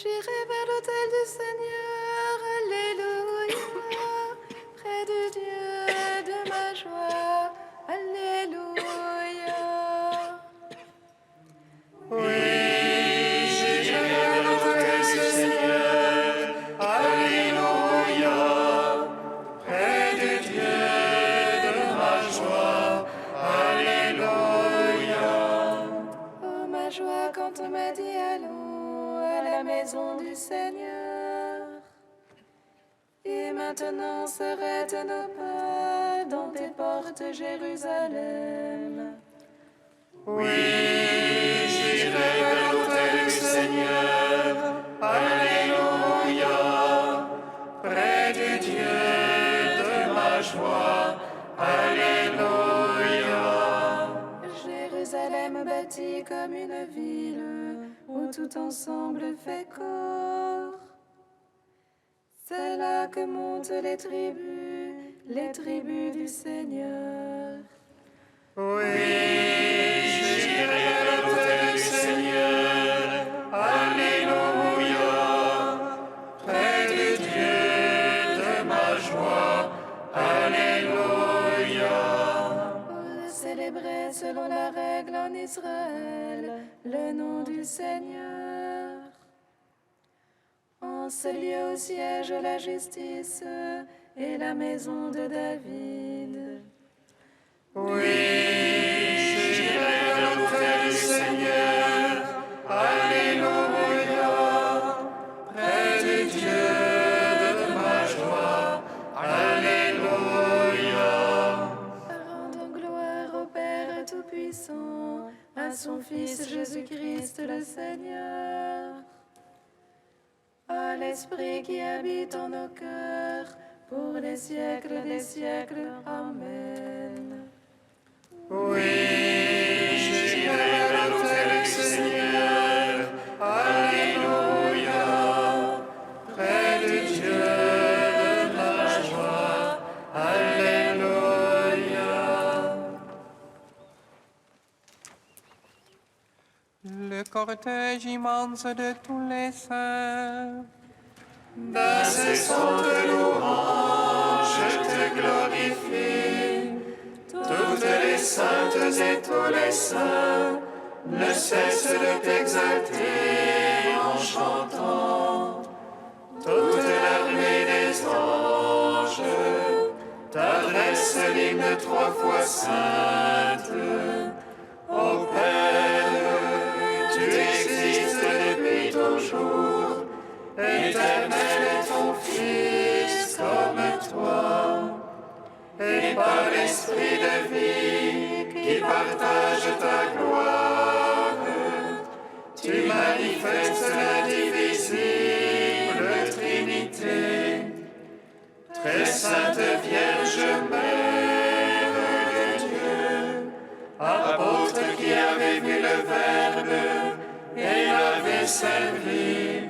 J'irai vers l'autel du Seigneur, alléluia, près du Dieu de ma joie, alléluia. Oui, j'irai vers l'autel du Seigneur, alléluia, près du Dieu de ma joie, alléluia. Oh, ma joie quand on m'a dit allons à la maison du Seigneur. Et maintenant s'arrêtent nos pas dans tes portes, Jérusalem. Oui, j'irai vers l'autel du Seigneur, alléluia, près du Dieu de ma joie, alléluia. Jérusalem bâtie comme une ville où tout ensemble fait corps. C'est là que montent les tribus du Seigneur. Oui, j'irai vers l'autel du Seigneur, alléluia, près du Dieu de ma joie, alléluia. Oh, célébrer selon la règle en Israël le nom du Seigneur. En ce lieu où siège la justice et la maison de David. Oui, j'irai vers l'autel du Seigneur, alléluia, près du Dieu de ma joie, alléluia. Rendons gloire au Père Tout-Puissant, à son Fils Jésus-Christ le Seigneur, à l'Esprit qui habite en nos cœurs, pour les siècles des siècles. Amen. Oui, j'irai vers l'autel du Seigneur, alléluia, près du Dieu de ma joie, alléluia. Le cortège immense de tous les saints, D'incessantes louanges, je te glorifie. Toutes les saintes et tous les saints ne cessent de t'exalter en chantant. Toute l'armée des anges t'adresse l'hymne 3 fois sainte. Ô Père, tu existes depuis toujours, éternel est ton Fils comme toi. Et par l'Esprit de vie qui partage ta gloire, tu manifestes l'indivisible Trinité. Très sainte Vierge Mère de Dieu, apôtre qui avait vu le Verbe et l'avait servi,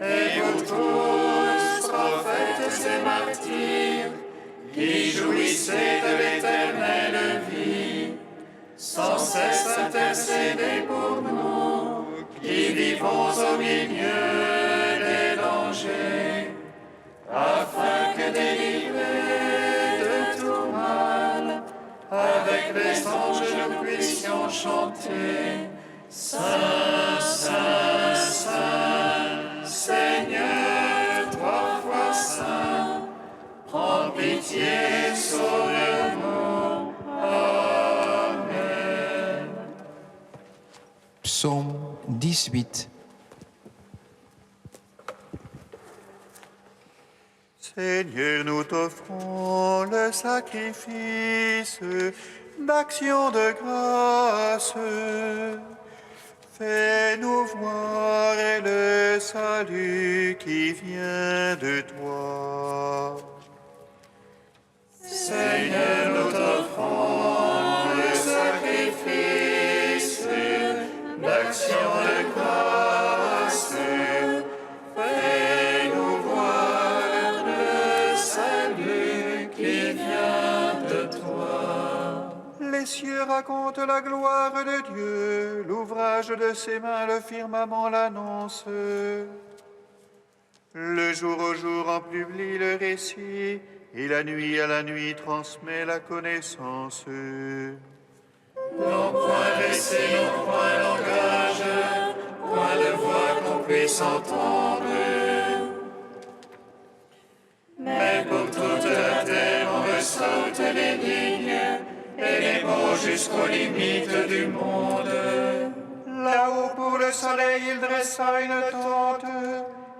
et vous tous, prophètes et martyrs, qui jouissez de l'éternelle vie, sans cesse intercédez pour nous, qui vivons au milieu des dangers, afin que délivrés de tout mal, avec les anges nous puissions chanter Saint, Saint, Saint, Seigneur, 3 fois Saint. Prends pitié, sauve-nous. Amen. Psaume 18. Seigneur, nous t'offrons le sacrifice d'action de grâce. Fais-nous voir le salut qui vient de toi. Seigneur, nous t'offrons le sacrifice d'action de grâce. Fais-nous voir le salut qui vient de toi. Les cieux racontent la gloire de Dieu, l'ouvrage de ses mains, le firmament l'annonce. Le jour au jour en publie le récit, et la nuit à la nuit transmet la connaissance. Non point récit, non point langage, point de voix qu'on puisse entendre. Mais pour toute la terre on ressaute les lignes et les mots jusqu'aux limites du monde. Là-haut pour le soleil il dressa une tente,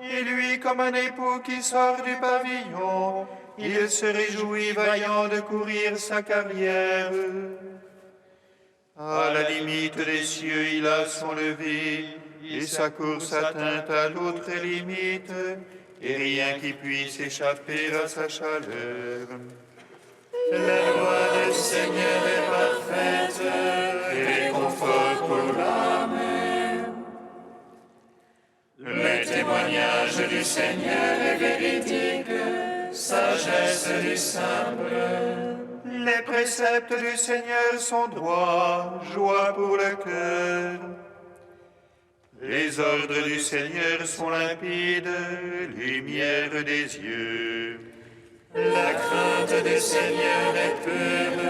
et lui comme un époux qui sort du pavillon, il se réjouit vaillant de courir sa carrière. À la limite des cieux il a son lever, et sa course atteint à l'autre limite, et rien qui puisse échapper à sa chaleur. La loi du Seigneur est parfaite, et réconfort pour l'âme. Le témoignage du Seigneur est véridique, sagesse du simple. Les préceptes du Seigneur sont droits, joie pour le cœur. Les ordres du Seigneur sont limpides, lumière des yeux. La crainte du Seigneur est pure,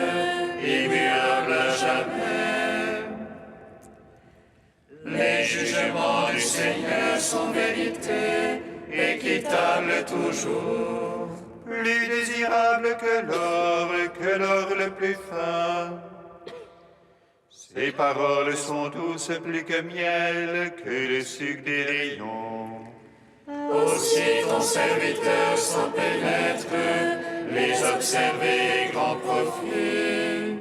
immuable à jamais. Les jugements du Seigneur sont vérité, équitables toujours. Plus désirable que l'or le plus fin. Ses paroles sont douces plus que miel, que le sucre des rayons. Aussi ton serviteur s'en pénètre, les observer est grand profit.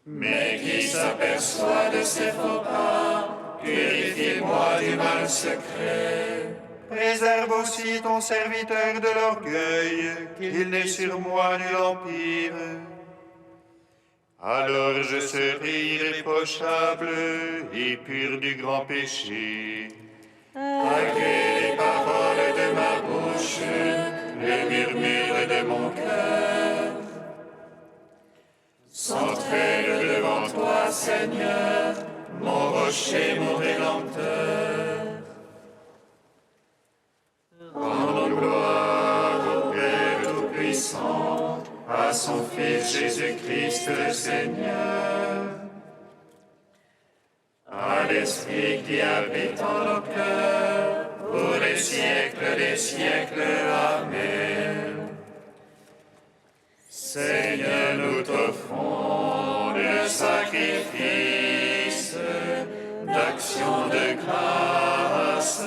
Mais qui s'aperçoit de ses faux pas, purifie-moi du mal secret. Préserve aussi ton serviteur de l'orgueil, qu'il n'ait sur moi nul empire. Alors je serai irréprochable et pur du grand péché. Agrée les paroles de ma bouche, le murmure de mon cœur. S'entraîne devant toi, Seigneur, mon rocher, mon rédempteur. Rendons gloire au Père Tout-Puissant, à son Fils Jésus-Christ le Seigneur, à l'Esprit qui habite en nos cœurs, pour les siècles des siècles. Amen. Seigneur, nous t'offrons le sacrifice d'action de grâce.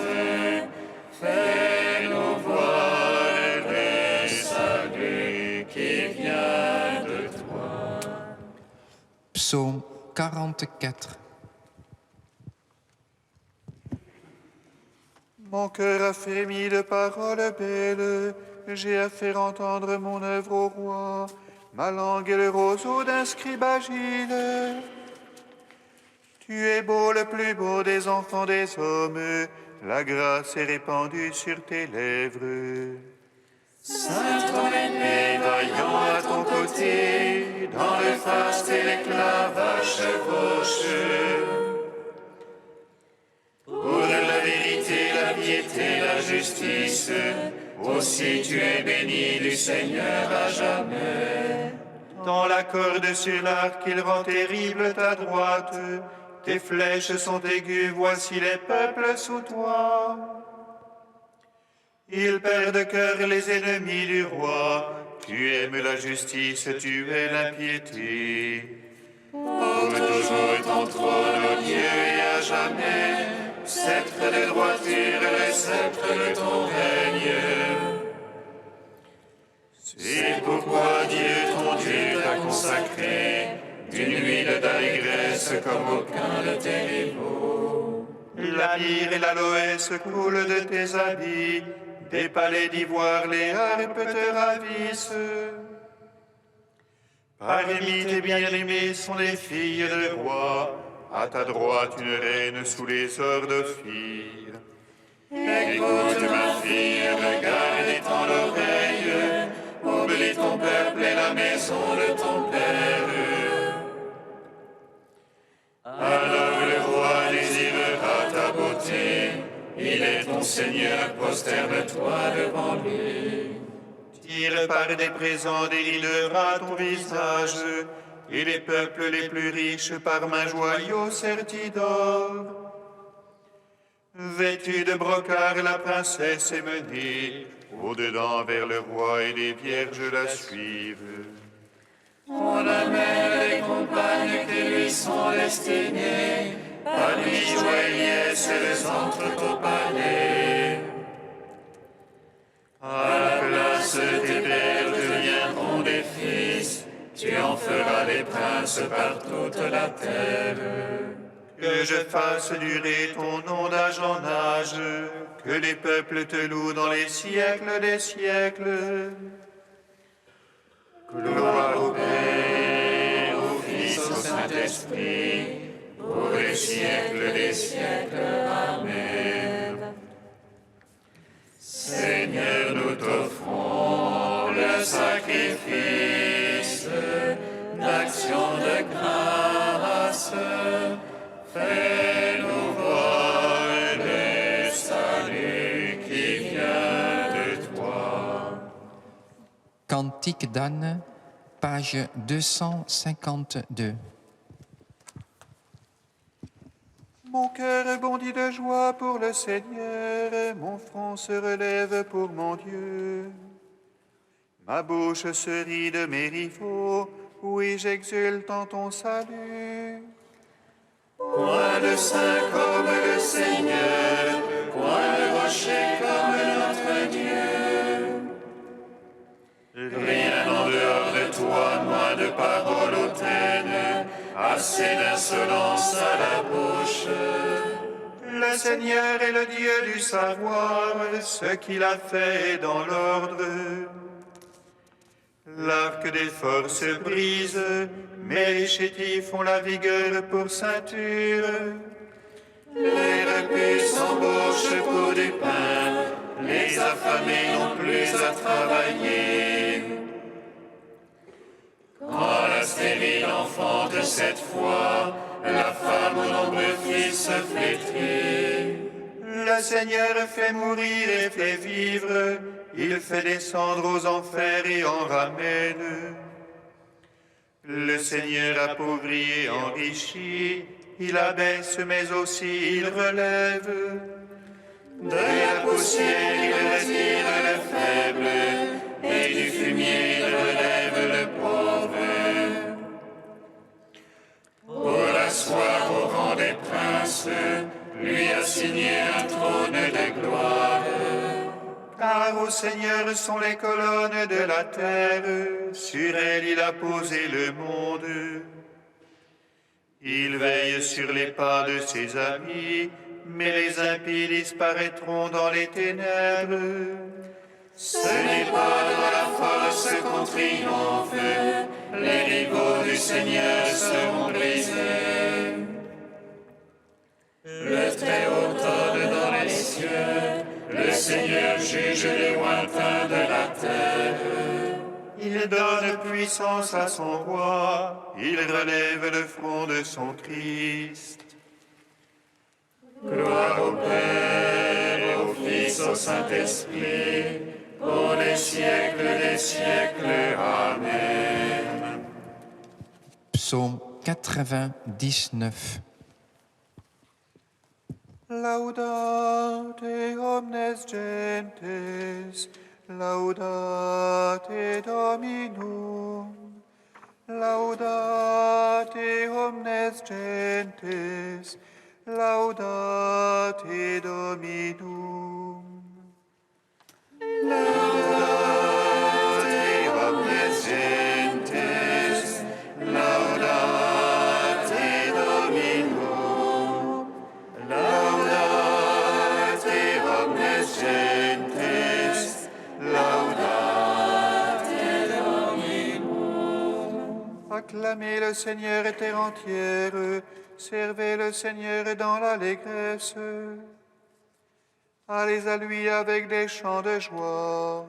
Fais-nous voir le salut qui vient de toi. Psaume 44. Mon cœur a frémi de paroles belles, j'ai à faire entendre mon œuvre au roi. Ma langue est le roseau d'un scribe agile. Tu es beau, le plus beau des enfants des hommes, la grâce est répandue sur tes lèvres. Saint ton épée, vaillant à ton côté, dans le faste et l'éclat va chevauche. Pour la vérité, la piété, la justice, aussi tu es béni du Seigneur à jamais. Dans la corde sur l'arc, il rend terrible ta droite. Tes flèches sont aiguës, voici les peuples sous toi. Ils perdent de cœur les ennemis du roi. Tu aimes la justice, tu es l'impiété. Pour toujours ton trône, ô Dieu, et à jamais, sceptre de droiture, le sceptre de ton règne. C'est pourquoi Dieu, ton Dieu, t'a consacré d'une huile d'allégresse comme aucun de tes rivaux. La lyre et l'aloès coulent de tes habits, des palais d'ivoire, les harpes te ravissent. Parmi tes bien-aimés sont les filles de roi, à ta droite une reine sous les ors d'Ophir. Écoute ma fille, regarde et tends l'oreille, oublie ton peuple et la maison de ton père. Alors le roi désirera ta beauté, il est ton mon Seigneur, prosterne-toi devant lui. Tire par des présents des rides à ton visage, et les peuples les plus riches par main joyaux sertis d'or. Vêtue de brocart, la princesse est menée au-dedans vers le roi et les vierges la suivent. On amène les compagnes qui lui sont destinées, à lui joyeuse les entrent au palais. À la place des pères deviendront des fils, tu en feras des princes par toute la terre. Que je fasse durer ton nom d'âge en âge, que les peuples te louent dans les siècles des siècles. Gloire au Père, au Fils, au Saint-Esprit, pour les siècles des siècles. Amen. Seigneur, nous t'offrons le sacrifice d'action de grâce. Fais-nous voir le salut qui vient de toi. Cantique d'Anne, page 252. Mon cœur bondit de joie pour le Seigneur, mon front se relève pour mon Dieu. Ma bouche se rit de mes rivaux, oui, j'exulte en ton salut. Point de saint comme le Seigneur, point de rocher comme notre Dieu. Rien en dehors de toi, moins de paroles hautaines, assez d'insolence à la bouche. Le Seigneur est le Dieu du savoir, ce qu'il a fait est dans l'ordre. L'arc des forces brise, mais les chétifs ont la vigueur pour ceinture. Les repus s'embauchent pour du pain, les affamés n'ont plus à travailler. Quand la stérile enfante cette fois, la femme aux nombreux fils se flétrit. Le Seigneur fait mourir et fait vivre, il fait descendre aux enfers et en ramène. Le Seigneur appauvrit et enrichit, il abaisse mais aussi il relève. De la poussière il retire le faible, et du fumier il relève le pauvre. Pour asseoir au rang des princes, lui assigner un trône de gloire. Car au Seigneur sont les colonnes de la terre, sur elles il a posé le monde. Il veille sur les pas de ses amis, mais les impies disparaîtront dans les ténèbres. Ce n'est pas dans la force qu'on triomphe, les rivaux du Seigneur seront brisés. Le Très-Haut trône dans les cieux, le Seigneur juge les lointains de la terre. Il donne puissance à son roi, il relève le front de son Christ. Gloire au Père, au Fils, au Saint-Esprit, pour les siècles des siècles. Amen. Psaume 99. Laudate omnes gentes, laudate Dominum. Laudate omnes gentes, laudate Dominum. Laudate omnes gentes, laudate Dominum. Laudate omnes gentes, laudate Dominum. Acclamez le Seigneur terre entière, servez le Seigneur dans l'allégresse. Allez à lui avec des chants de joie.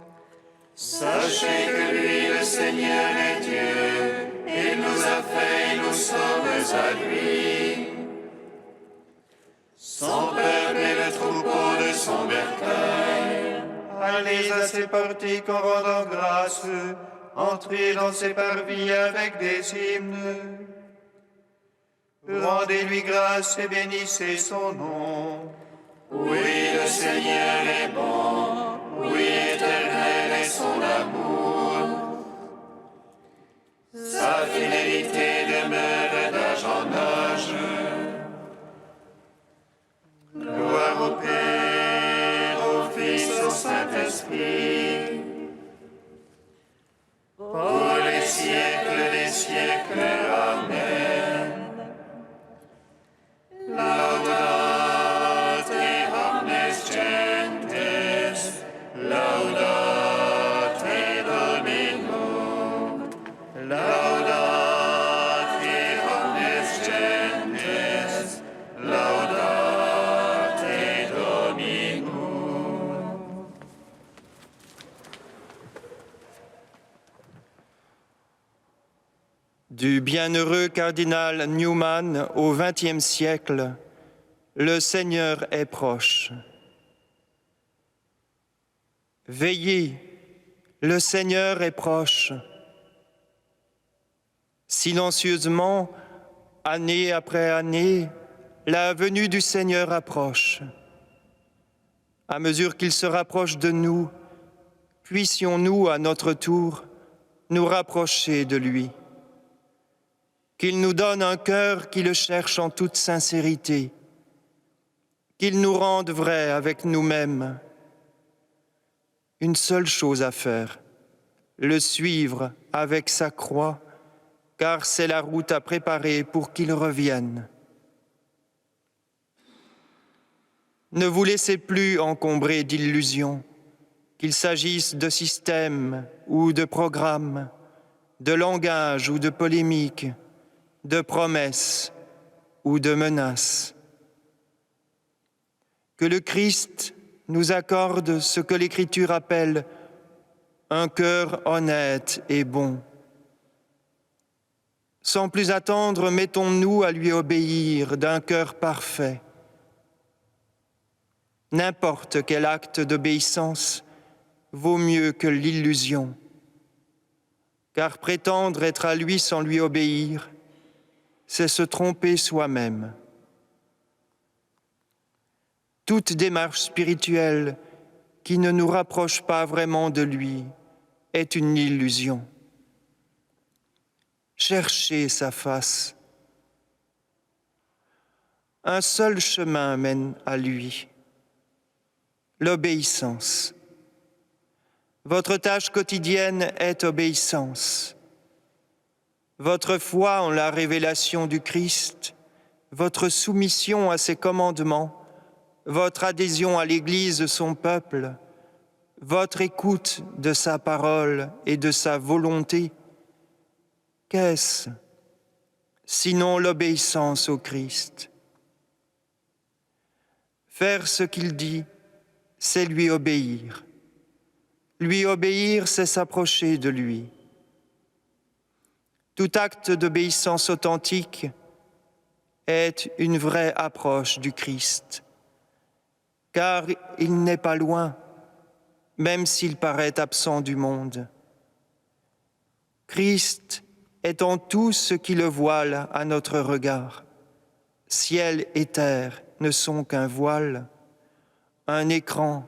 Sachez que lui, le Seigneur, est Dieu. Il nous a fait et nous sommes à lui. Son peuple est le troupeau de son bercail. Allez à ses portiques en rendant grâce, entrez dans ses parvis avec des hymnes. Rendez-lui grâce et bénissez son nom. Oui, le Seigneur est bon, oui, éternel est son amour. Sa fidélité demeure d'âge en âge. Gloire au Père, au Fils, au Saint-Esprit, pour les siècles des siècles. Amen. Laudate omnes gentes, laudate Dominum, laudate omnes gentes, laudate Dominum. Du bienheureux cardinal Newman au XXe siècle, le Seigneur est proche. Veillez, le Seigneur est proche. Silencieusement, année après année, la venue du Seigneur approche. À mesure qu'il se rapproche de nous, puissions-nous à notre tour nous rapprocher de lui. Qu'il nous donne un cœur qui le cherche en toute sincérité, qu'il nous rende vrais avec nous-mêmes. Une seule chose à faire, le suivre avec sa croix, car c'est la route à préparer pour qu'il revienne. Ne vous laissez plus encombrer d'illusions, qu'il s'agisse de systèmes ou de programmes, de langage ou de polémiques, de promesses ou de menaces. Que le Christ nous accorde ce que l'Écriture appelle un cœur honnête et bon. Sans plus attendre, mettons-nous à lui obéir d'un cœur parfait. N'importe quel acte d'obéissance vaut mieux que l'illusion, car prétendre être à lui sans lui obéir, c'est se tromper soi-même. Toute démarche spirituelle qui ne nous rapproche pas vraiment de lui est une illusion. Cherchez sa face. Un seul chemin mène à lui, l'obéissance. Votre tâche quotidienne est obéissance. Votre foi en la révélation du Christ, votre soumission à ses commandements, votre adhésion à l'Église, son peuple, votre écoute de sa parole et de sa volonté, qu'est-ce sinon l'obéissance au Christ? Faire ce qu'il dit, c'est lui obéir. Lui obéir, c'est s'approcher de lui. Tout acte d'obéissance authentique est une vraie approche du Christ, car il n'est pas loin, même s'il paraît absent du monde. Christ est en tout ce qui le voile à notre regard. Ciel et terre ne sont qu'un voile, un écran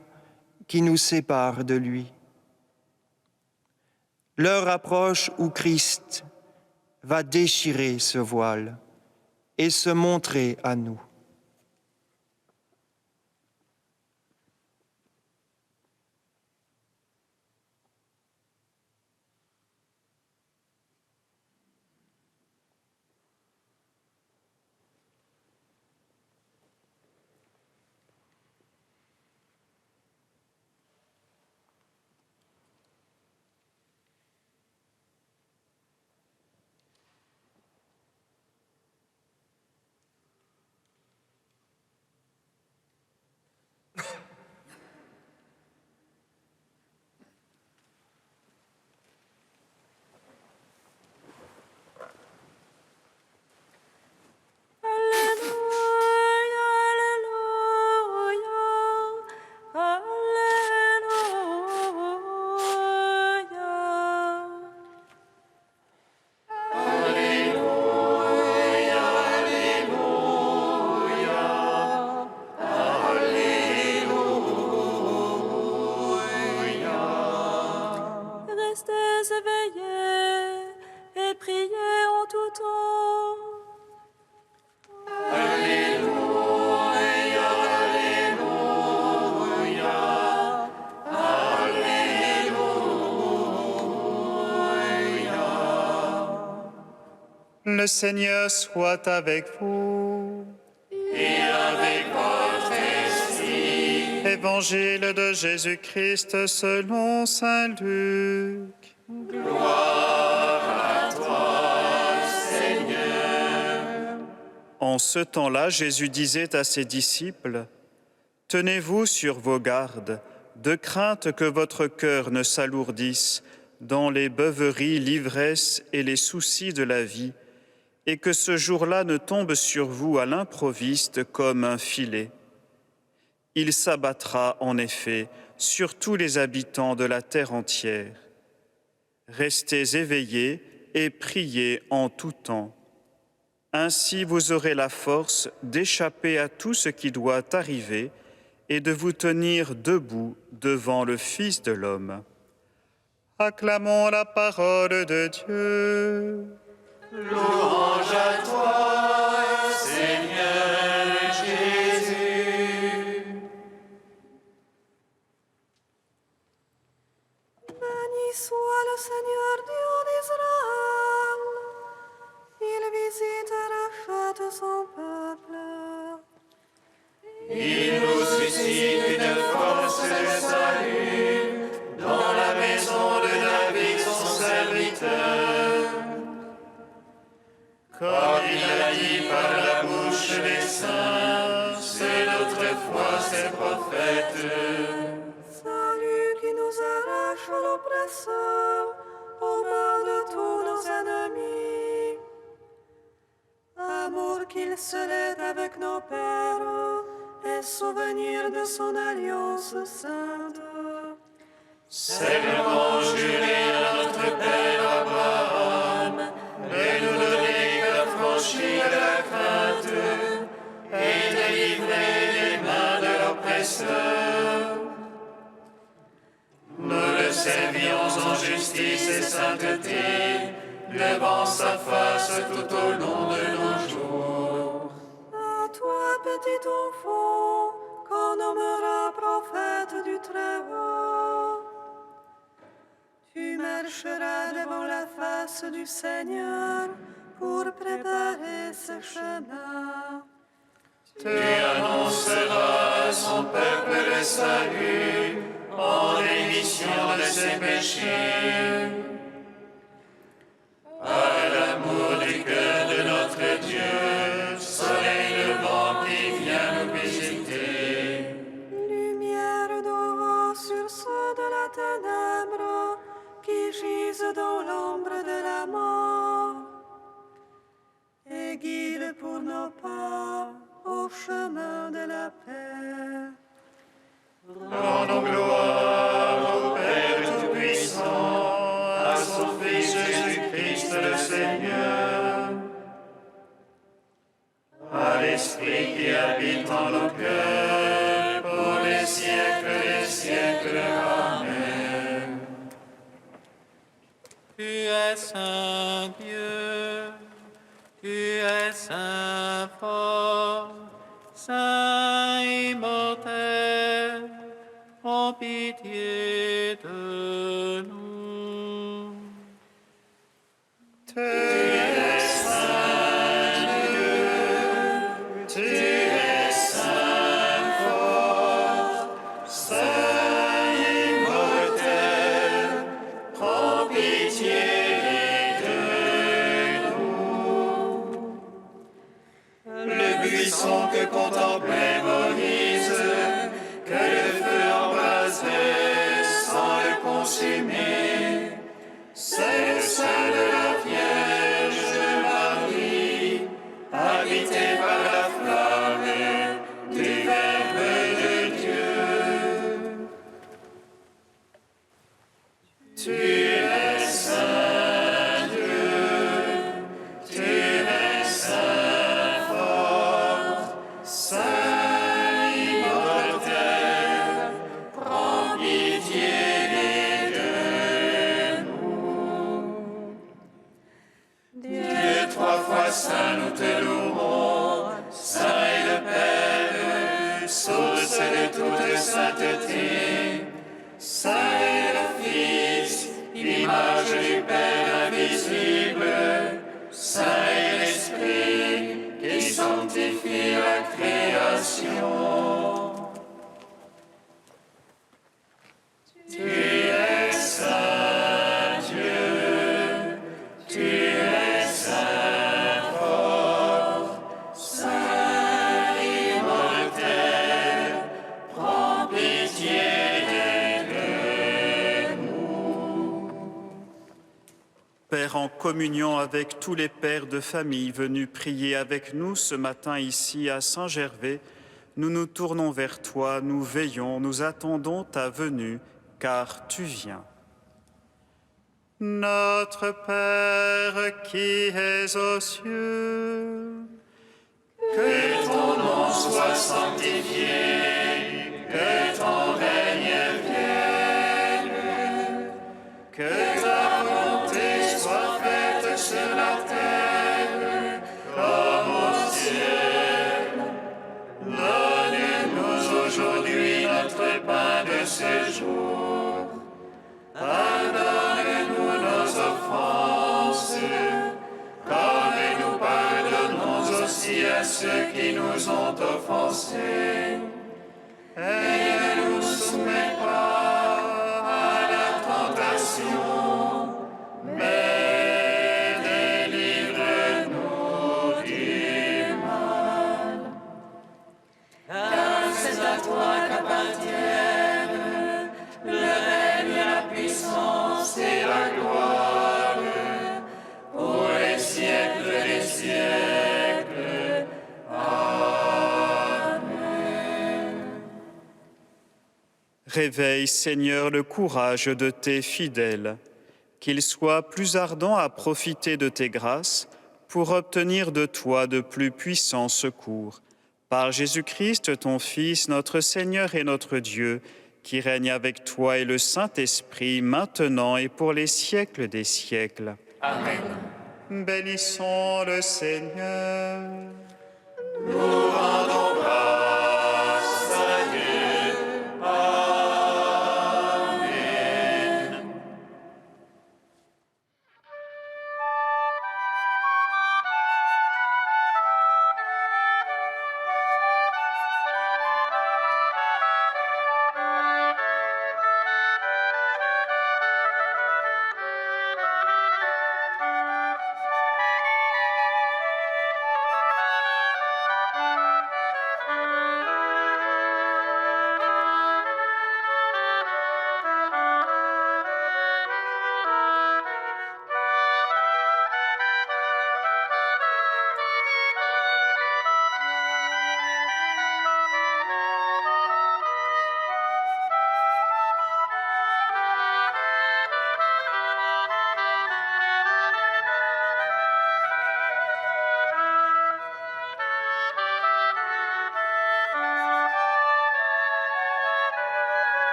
qui nous sépare de lui. L'heure approche où Christ va déchirer ce voile et se montrer à nous. éveillés et priez en tout temps. Le Seigneur soit avec vous. Et avec votre esprit. Évangile de Jésus-Christ selon saint Luc. Gloire à toi, Seigneur. En ce temps-là, Jésus disait à ses disciples, « Tenez-vous sur vos gardes, de crainte que votre cœur ne s'alourdisse dans les beuveries, l'ivresse et les soucis de la vie, et que ce jour-là ne tombe sur vous à l'improviste comme un filet. Il s'abattra en effet sur tous les habitants de la terre entière. Restez éveillés et priez en tout temps. Ainsi vous aurez la force d'échapper à tout ce qui doit arriver et de vous tenir debout devant le Fils de l'homme. » Acclamons la parole de Dieu. Louange à toi, Seigneur Jésus. Béni soit le Seigneur Dieu d'Israël. Il visite et rachète son peuple. Il nous suscite une force de salut dans la maison de David, son serviteur. Comme il a dit par la bouche des saints, c'est d'autrefois ses prophètes. Salut qui nous arrache l'oppresseur aux mains de tous nos ennemis. Amour qu'il se lève avec nos pères et souvenir de son alliance sainte. Serment juré à notre Père Abraham, de nous donner d'affranchir la crainte et délivrer des mains de l'oppresseur. Nous le servions en justice et sainteté, devant sa face tout au long de nos jours. À toi, petit enfant, qu'on nommera prophète du Très-Haut. Tu marcheras devant la face du Seigneur pour préparer ce chemin. Tu annonceras à son peuple le salut en rémission de ses péchés. À l'amour du cœur de notre Dieu, soleil levant qui vient nous visiter. Lumière d'eau sur ceux de la ténèbre qui gisent dans l'ombre de la mort. Et guide pour nos pas au chemin de la paix. Rendons gloire au Père Tout-Puissant, à son Fils Jésus-Christ le Seigneur, à l'Esprit qui habite en nos cœurs, pour les siècles des siècles. Amen. Tu es saint Dieu, tu es saint fort, saint immortel, en pitié de nous. Tu es saint Dieu, tu es saint fort, saint immortel, prends pitié de nous. Le buisson que contemplait Moïse, que le feu embrasait sans le consumer, c'est le sein de la Vierge Marie, habité par la flamme du Verbe de Dieu. Tu es saint Dieu, tu es saint fort, saint, nous te louons. Saint est le Père, source de toute sainteté. Saint est le Fils, image du Père invisible. Saint est l'Esprit, qui sanctifie la création. Tu es saint Dieu, tu es saint fort, saint immortel, prends pitié de nous. Père, en communion avec tous les pères de famille venus prier avec nous ce matin ici à Saint-Gervais, nous nous tournons vers toi, nous veillons, nous attendons ta venue, car tu viens. Notre Père qui es aux cieux, Que ton nom soit sanctifié, que ton règne vienne, que ta volonté soit faite sur la terre comme au ciel. Donne-nous aujourd'hui notre pain de ce jour. Pardonne-nous nos offenses, comme nous pardonnons aussi à ceux qui nous ont offensés. Et ne nous soumets pas à la tentation, mais délivre-nous du mal. Car c'est à toi qu'appartiennent le règne, la puissance et la gloire pour les siècles des siècles. Amen. réveille, Seigneur, le courage de tes fidèles, qu'ils soient plus ardents à profiter de tes grâces pour obtenir de toi de plus puissants secours. Par Jésus-Christ, ton Fils, notre Seigneur et notre Dieu, qui règne avec toi et le Saint-Esprit, maintenant et pour les siècles des siècles. Amen. Bénissons le Seigneur. Nous rendons grâce